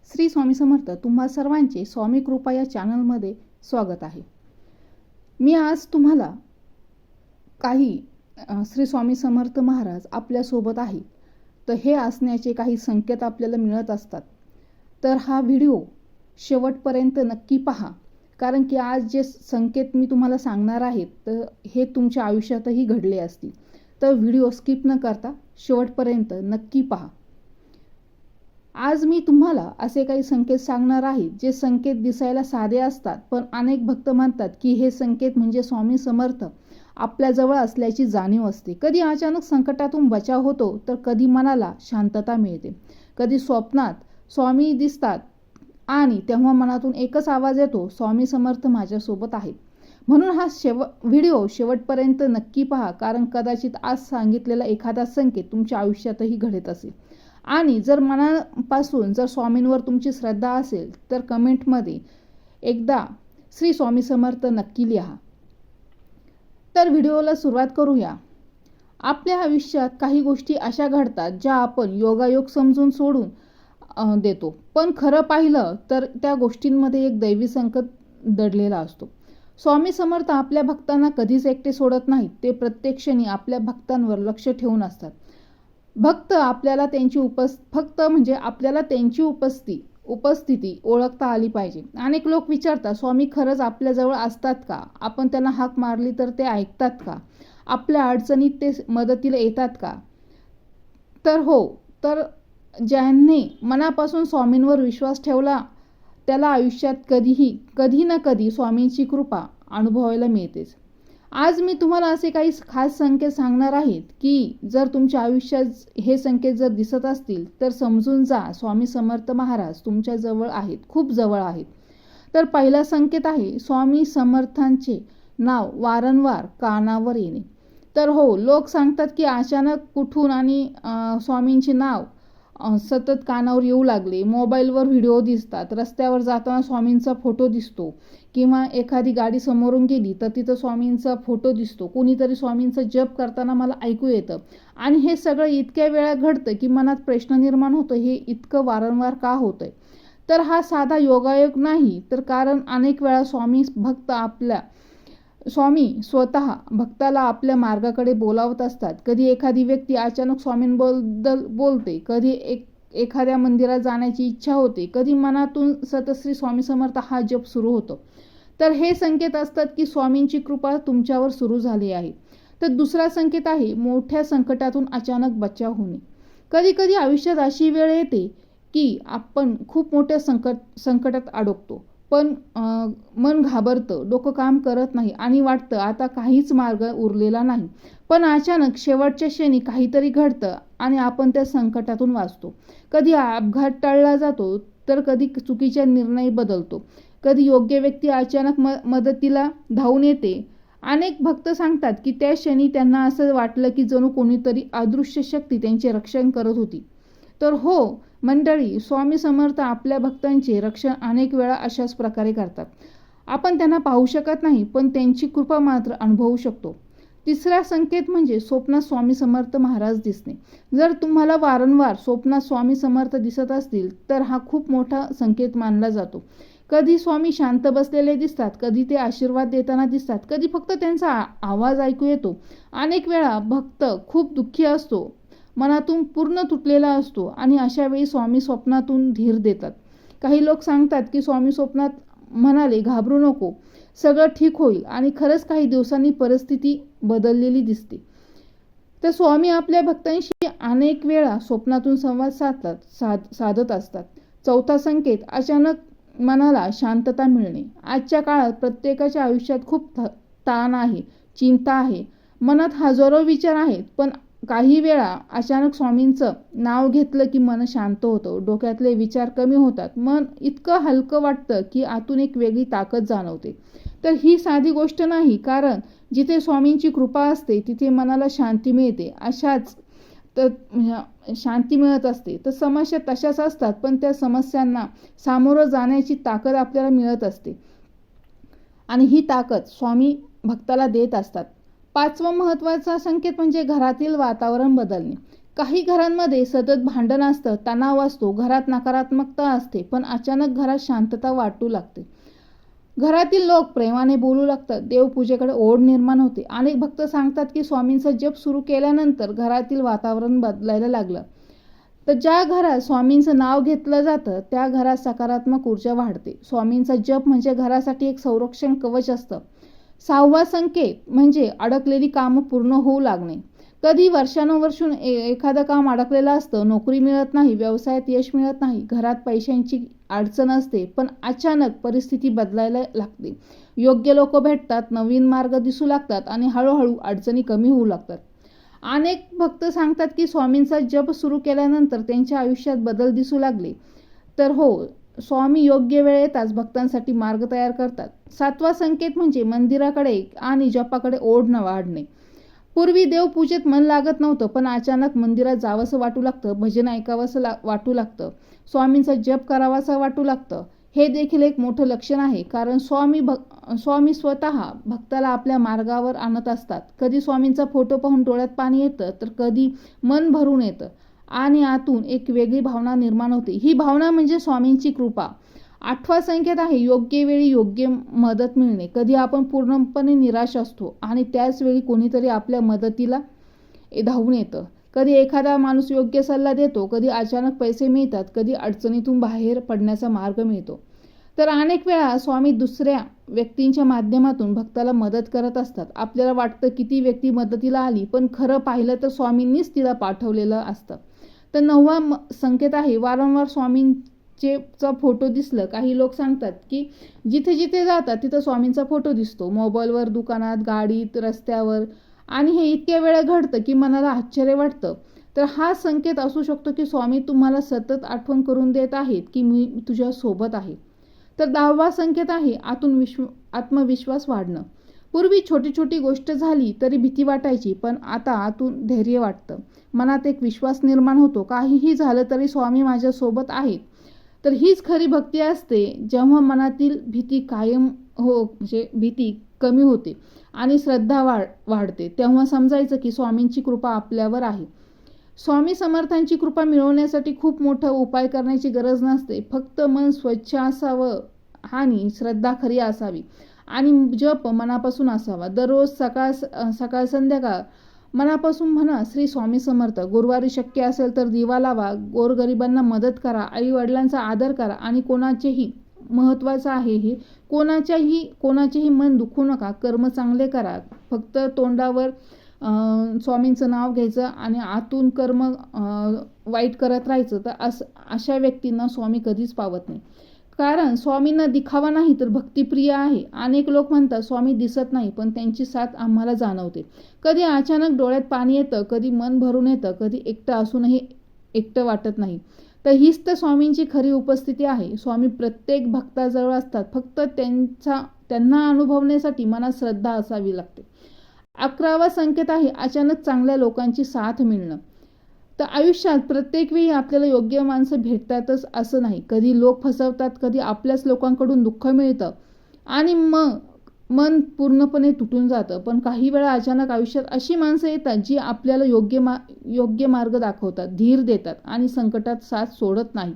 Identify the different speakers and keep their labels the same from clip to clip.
Speaker 1: श्री स्वामी समर्थ तुम्हा सर्वांचे स्वामी कृपा या चॅनलमध्ये स्वागत आहे। मी आज तुम्हाला काही श्री स्वामी समर्थ महाराज आपल्यासोबत आहे, तर हे असण्याचे काही संकेत आपल्याला मिळत असतात। तर हा व्हिडिओ शेवटपर्यंत नक्की पहा, कारण की आज जे संकेत मी तुम्हाला सांगणार आहे तर हे तुमच्या आयुष्यातही घडले असतील। तर व्हिडिओ स्किप न करता शेवटपर्यंत नक्की पहा। आज मी तुम्हाला असे काही संकेत सांगणार आहे जे संकेत दिसायला साधे असतात, पण अनेक भक्त म्हणतात की हे संकेत म्हणजे स्वामी समर्थ आपल्याजवळ असल्याची जाणीव असते। कधी अचानक संकटातून बचाव होतो, तर कधी मनाला शांतता मिळते, कधी स्वप्नात स्वामी दिसतात आणि तेव्हा मनातून एकच आवाज येतो, स्वामी समर्थ माझ्यासोबत आहेत। म्हणून हा व्हिडिओ शेवटपर्यंत नक्की पहा, कारण कदाचित आज सांगितलेला एखादा संकेत तुमच्या आयुष्यातही घडत असेल। आणि जर मनापासून जर स्वामींवर तुमची श्रद्धा असेल तर कमेंटमध्ये एकदा श्री स्वामी समर्थ नक्की लिहा। तर व्हिडिओला सुरुवात करूया। आपल्या आयुष्यात काही गोष्टी अशा घडतात ज्या आपण योगायोग समजून सोडून देतो, पण खरं पाहिलं तर त्या गोष्टींमध्ये एक दैवी संकट दडलेला असतो। स्वामी समर्थ आपल्या भक्तांना कधीच एकटे सोडत नाहीत, ते प्रत्येक क्षणी आपल्या भक्तांवर लक्ष ठेवून असतात। फक्त आपल्याला त्यांची उपस्थिती ओळखता आली पाहिजे। अनेक लोक विचारतात, स्वामी खरंच आपल्याजवळ असतात का? आपण त्यांना हाक मारली तर ते ऐकतात का? आपल्या अडचणीत ते मदतीला येतात का? तर हो, तर ज्यांनी मनापासून स्वामींवर विश्वास ठेवला त्याला आयुष्यात कधी ना कधी स्वामींची कृपा अनुभवायला मिळतेच। आज मी तुम्हाला असे काही खास संकेत सांगणार आहेत की जर तुमच्या आयुष्यात हे संकेत जर दिसत असतील तर समजून जा, स्वामी समर्थ महाराज तुमच्या जवळ आहेत, खूप जवळ आहेत। तर पहिला संकेत आहे स्वामी समर्थांचे नाव वारंवार कानावर येणे। तर हो, लोक सांगतात की अचानक कुठून आणि स्वामींचे नाव सतत कानावर येऊ लागले, मोबाईलवर व्हिडिओ दिसतात, रस्त्यावर जाताना स्वामींचा फोटो दिसतो, किंवा एखादी गाडी समोरून गेली तर तिथं स्वामींचा फोटो दिसतो, कोणीतरी स्वामींचा जप करताना मला ऐकू येतं। आणि हे सगळं इतक्या वेळा घडतं की मनात प्रश्न निर्माण होतो, हे इतकं वारंवार का होतंय? तर हा साधा योगायोग नाही, तर कारण अनेक वेळा स्वामी स्वतः भक्ताला आपल्या मार्गाकडे बोलावत असतात। कधी एखादी व्यक्ती अचानक स्वामींबद्दल बोलते, कधी एखाद्या मंदिरात जाण्याची इच्छा होते, कधी मनातून सतत श्री स्वामी समर्थ हा जप सुरू होतो। तर हे संकेत असतात की स्वामींची कृपा तुमच्यावर सुरू झाली आहे। तर दुसरा संकेत आहे मोठ्या संकटातून अचानक बचाव होणे। कधी कधी आयुष्यात अशी वेळ येते की आपण खूप मोठ्या संकटात अडकतो, पण मन घाबरतं, डोकं काम करत नाही आणि वाटतं आता काहीच मार्ग उरलेला नाही। पण अचानक शेवटच्या क्षणी काहीतरी घडतं आणि आपण त्या संकटातून वाचतो। कधी अपघात टाळला जातो, तर कधी चुकीचा निर्णय बदलतो, कधी योग्य व्यक्ती अचानक मदतीला धावून येते। अनेक भक्त सांगतात की त्या क्षणी त्यांना असं वाटलं की जणू कोणीतरी अदृश्य शक्ती त्यांचे रक्षण करत होती। तर हो मंडळी, स्वामी समर्थ आपल्या भक्तांचे रक्षण अनेक वेळा अशाच प्रकारे करतात। आपण त्यांना पाहू शकत नाही, पण त्यांची कृपा मात्र अनुभवू शकतो। तिसरा संकेत म्हणजे स्वप्नात स्वामी समर्थ महाराज दिसणे। जर तुम्हाला वारंवार स्वप्नात स्वामी समर्थ दिसत असतील तर हा खूप मोठा संकेत मानला जातो। कधी स्वामी शांत बसलेले दिसतात, कधी ते आशीर्वाद देताना दिसतात, कधी फक्त त्यांचा आवाज ऐकू येतो। अनेक वेळा भक्त खूप दुःखी असतो, मनातून पूर्ण तुटलेला असतो आणि अशा वेळी स्वामी स्वप्नातून धीर देतात। काही लोक सांगतात की स्वामी स्वप्नात म्हणाले, घाबरू नको, सगळं ठीक होईल, आणि खरंच काही दिवसांनी परिस्थिती बदललेली दिसते। तर स्वामी आपल्या भक्तांशी अनेक वेळा स्वप्नातून संवाद साधत असतात। चौथा संकेत अचानक मनाला शांतता मिळणे। आजच्या काळात प्रत्येकाच्या आयुष्यात खूप ताण आहे, चिंता आहे, मनात हजारो विचार आहेत, पण काही वेळा अचानक स्वामींचं नाव घेतलं की मन शांत होतं, डोक्यातले विचार कमी होतात, मन इतकं हलकं वाटतं की आतून एक वेगळी ताकद जाणवते। तर ही साधी गोष्ट नाही, कारण जिथे स्वामींची कृपा असते तिथे मनाला शांती मिळते, शांती मिळत असते। तर समस्या तशाच असतात, पण त्या समस्यांना सामोरं जाण्याची ताकद आपल्याला मिळत असते, आणि ही ताकद स्वामी भक्ताला देत असतात। पाचवा महत्त्वाचा संकेत म्हणजे घरातील वातावरण बदलणे। काही घरांमध्ये सतत भांडण असतं, तणाव असतो, घरात नकारात्मकता असते, पण अचानक घरात शांतता वाटू लागते. घरातील लोक प्रेमाने बोलू लागतात, देवपूजेकडे ओढ निर्माण होते. अनेक भक्त सांगतात की स्वामींचा जप सुरू केल्यानंतर घरातील वातावरण बदलायला लागलं. तर ज्या घरात स्वामींचं नाव घेतलं जातं त्या घरात सकारात्मक ऊर्जा वाढते. स्वामींचा जप म्हणजे घरासाठी एक संरक्षण कवच असतं. 6वा संकेत म्हणजे अडकलेली कामं पूर्ण होऊ लागणे. कधी वर्षानुवर्षून एखादं काम अडकलेलं असतं, नोकरी मिळत नाही, व्यवसायात यश मिळत नाही, घरात पैशांची अडचण असते, पण अचानक परिस्थिती बदलायला लागते. योग्य लोक भेटतात, नवीन मार्ग दिसू लागतात आणि हळूहळू अडचणी कमी होऊ लागतात. अनेक भक्त सांगतात की स्वामींचा जप सुरू केल्यानंतर त्यांच्या आयुष्यात बदल दिसू लागले. तर हो, स्वामी योग्य वेळेतच भक्तांसाठी मार्ग तयार करतात. 7वा संकेत म्हणजे मंदिराकडे आणि जपाकडे ओढ वाढणे. पूर्वी देवपूजेत मन लागत नव्हतं, पण अचानक मंदिरात जावंसं वाटू लागतं, भजन ऐकावंसं वाटू लागतं, स्वामींचा जप करावासा वाटू लागतं. हे देखील एक मोठं लक्षण आहे, कारण स्वामी स्वतः भक्ताला आपल्या मार्गावर आणत असतात. कधी स्वामींचा फोटो पाहून डोळ्यात पाणी येतं, तर कधी मन भरून येतं आणि आतून एक वेगळी भावना निर्माण होते. ही भावना म्हणजे स्वामींची कृपा. 8वा संकेत आहे योग्य वेळी योग्य मदत मिळणे. कधी आपण पूर्णपणे निराश असतो आणि त्याच वेळी कोणीतरी आपल्या मदतीला धावून येतं. कधी एखादा माणूस योग्य सल्ला देतो, कधी अचानक पैसे मिळतात, कधी अडचणीतून बाहेर पडण्याचा मार्ग मिळतो. तर अनेक वेळा स्वामी दुसऱ्या व्यक्तींच्या माध्यमातून भक्ताला मदत करत असतात. आपल्याला वाटतं की ती व्यक्ती मदतीला आली, पण खरं पाहिलं तर स्वामींनीच तिला पाठवलेलं असतं. तर 9वा संकेत आहे वारंवार स्वामींचा फोटो दिसलं. काही लोक सांगतात की जिथे जिथे जातात तिथं स्वामींचा फोटो दिसतो, मोबाईलवर, दुकानात, गाडीत, रस्त्यावर, आणि हे इतक्या वेळा घडतं की मनाला आश्चर्य वाटतं. तर हा संकेत असू शकतो की स्वामी तुम्हाला सतत आठवण करून देत आहेत की मी तुझ्या सोबत आहे. तर 10वा संकेत आहे आतून आत्मविश्वास वाढणं. पूर्वी छोटी छोटी गोष्ट झाली तरी भीती वाटायची, पण आता आतून धैर्य वाटतं. मनात एक विश्वास निर्माण होतो, काहीही झालं तरी स्वामी माझ्या सोबत आहेत. तर हीच खरी भक्ती असते. जेव्हा मनातील भीती भीती कमी होते आणि श्रद्धा वाढते, तेव्हा समजायचं की स्वामींची कृपा आपल्यावर आहे. स्वामी समर्थांची कृपा मिळवण्यासाठी खूप मोठा उपाय करण्याची गरज नसते. फक्त मन स्वच्छ असावं आणि श्रद्धा खरी असावी आणि जप मनापासून असावा. दररोज सकाळ संध्याकाळ मनापासून म्हणा श्री स्वामी समर्थ. गुरुवारी शक्य असेल तर दिवा लावा, गोरगरिबांना मदत करा, आई वडिलांचा आदर करा आणि कोणाचेही, महत्त्वाचं आहे हे, कोणाचेही मन दुखू नका. कर्म चांगले करा. फक्त तोंडावर स्वामींचं नाव घ्यायचं आणि आतून कर्म वाईट करत राहायचं, तर अशा व्यक्तींना स्वामी कधीच पावत नाही. कारण स्वामींना दिखावा नाही तर भक्तिप्रिय आहे. अनेक लोक म्हणतात स्वामी दिसत नाही, पण त्यांची साथ आम्हाला जाणवते. कधी अचानक डोळ्यात पाणी येतं, कधी मन भरून येतं, कधी एकटं असूनही एकटं वाटत नाही. तर हीच तर स्वामींची खरी उपस्थिती आहे. स्वामी प्रत्येक भक्ताजवळ असतात, फक्त त्यांना अनुभवण्यासाठी मनात श्रद्धा असावी लागते. 11वा संकेत आहे अचानक चांगल्या लोकांची साथ मिळणं. तर आयुष्यात प्रत्येक वेळी आपल्याला योग्य माणसं भेटतातच असं नाही. कधी लोक फसवतात, कधी आपल्याच लोकांकडून दुःख मिळतं आणि मग मन पूर्णपणे तुटून जातं. पण काही वेळा अचानक आयुष्यात अशी माणसं येतात जी आपल्याला योग्य मार्ग दाखवतात, धीर देतात आणि संकटात साथ सोडत नाही.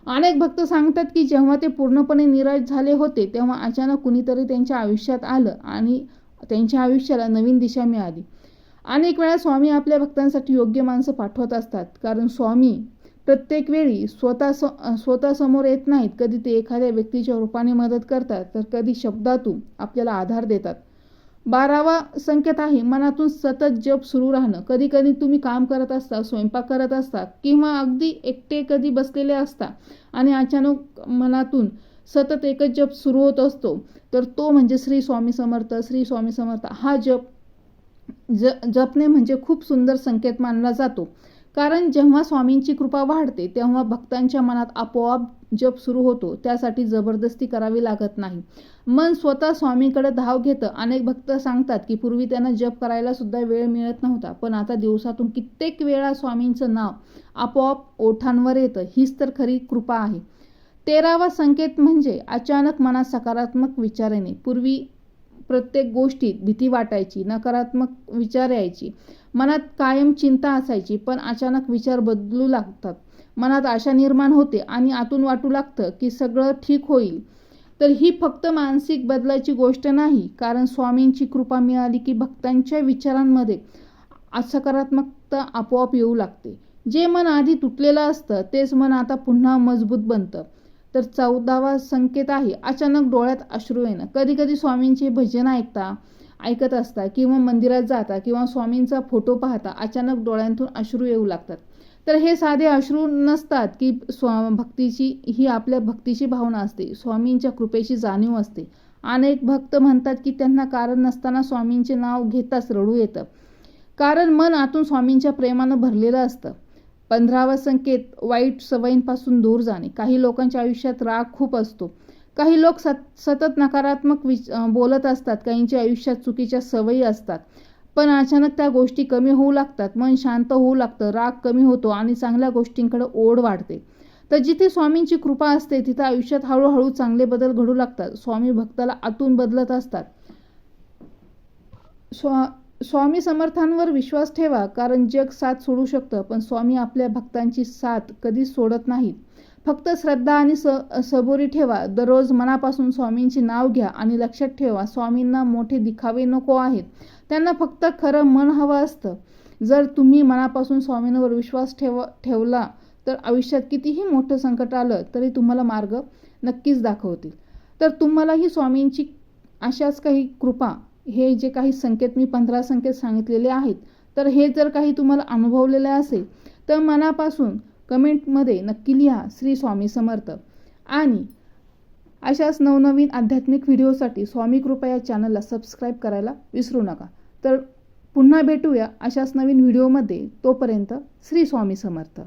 Speaker 1: अनेक भक्त सांगतात की जेव्हा ते पूर्णपणे निराश झाले होते, तेव्हा अचानक कुणीतरी त्यांच्या आयुष्यात आलं आणि त्यांच्या आयुष्याला नवीन दिशा मिळाली. अनेक वेळा स्वामी आपल्या भक्तांसाठी योग्य माणसं पाठवत असतात, कारण स्वामी प्रत्येक वेळी स्वतः समोर येत नाहीत. कधी ते एखाद्या व्यक्तीच्या रूपाने मदत करतात, तर कधी शब्दातून आपल्याला आधार देतात. 12वा संकेत आहे मनातून सतत जप सुरू राहणं. कधी कधी तुम्ही काम करत असता, स्वयंपाक करत असता किंवा अगदी एकटे कधी बसलेले असता आणि अचानक मनातून सतत एकच जप सुरू होत असतो, तर तो म्हणजे श्री स्वामी समर्थ, श्री स्वामी समर्थ. हा जपणे म्हणजे खूप सुंदर संकेत मानला जातो. कारण जेव्हा स्वामींची कृपा वाढते तेव्हा भक्तांच्या मनात आपोआप जप सुरू होतो. त्यासाठी जबरदस्ती करावी लागत नाही. मन स्वतः स्वामींकडे धाव घेतं. अनेक भक्त सांगतात की पूर्वी त्यांना जप करायला सुद्धा वेळ मिळत नव्हता, पण आता दिवसातून कित्येक वेळा स्वामींचं नाव आपोआप ओठांवर येतं. हीच तर खरी कृपा आहे. 13वा संकेत म्हणजे अचानक मनात सकारात्मक विचार येणे. प्रत्येक गोष्टीत भीती वाटायची, नकारात्मक विचार यायची, मनात कायम चिंता असायची. पण अचानक विचार बदलू लागतात, मनात आशा निर्माण होते आणि आतून वाटू लागतं की सगळं ठीक होईल. तर ही फक्त मानसिक बदलाची गोष्ट नाही, कारण स्वामींची कृपा मिळाली की भक्तांच्या विचारांमध्ये सकारात्मकता आपोआप येऊ लागते. जे मन आधी तुटलेलं असतं तेच मन आता पुन्हा मजबूत बनतं. तर 14वा संकेत आहे अचानक डोळ्यात अश्रू येणं. कधी कधी स्वामींचे भजन ऐकत असता किंवा मंदिरात जाता किंवा स्वामींचा फोटो पाहता अचानक डोळ्यांतून अश्रू येऊ लागतात. तर हे साधे अश्रू नसतात की भक्तीची ही आपल्या भक्तीची भावना असते, स्वामींच्या कृपेची जाणीव असते. अनेक भक्त म्हणतात की त्यांना कारण नसताना स्वामींचे नाव घेताच रडू येतं, कारण मन आतून स्वामींच्या प्रेमानं भरलेलं असतं. 15वा संकेत वाईट सवयींपासून दूर जाणे. काही लोकांच्या आयुष्यात राग खूप असतो, काही लोक सतत नकारात्मक बोलत असतात, काहींच्या आयुष्यात चुकीच्या सवयी असतात. पण अचानक त्या गोष्टी कमी होऊ लागतात, मन शांत होऊ लागतं, राग कमी होतो आणि चांगल्या गोष्टींकडे ओढ वाढते. तर जिथे स्वामींची कृपा असते तिथे आयुष्यात हळूहळू चांगले बदल घडू लागतात. स्वामी भक्ताला आतून बदलत असतात. स्वामी समर्थांवर विश्वास ठेवा, कारण जग साथ सोडू शकतं पण स्वामी आपल्या भक्तांची साथ कधीच सोडत नाहीत. फक्त श्रद्धा आणि सबुरी ठेवा. दररोज मनापासून स्वामींचे नाव घ्या आणि लक्षात ठेवा, स्वामींना मोठे दिखावे नको आहेत, त्यांना फक्त खरं मन हवं असतं. जर तुम्ही मनापासून स्वामींवर विश्वास ठेवला तर आयुष्यात कितीही मोठं संकट आलं तरी तुम्हाला मार्ग नक्कीच दाखवतील. तर तुम्हालाही स्वामींची अशाच काही कृपा, हे जे काही संकेत मी 15 संकेत सांगितलेले आहेत, तर हे जर काही तुम्हाला अनुभवलेले असेल तर मनापासून कमेंटमध्ये नक्की लिहा श्री स्वामी समर्थ. आणि अशाच नवनवीन आध्यात्मिक व्हिडिओसाठी स्वामी कृपा या चॅनलला सबस्क्राईब करायला विसरू नका. तर पुन्हा भेटूया अशाच नवीन व्हिडिओमध्ये. तोपर्यंत श्री स्वामी समर्थ.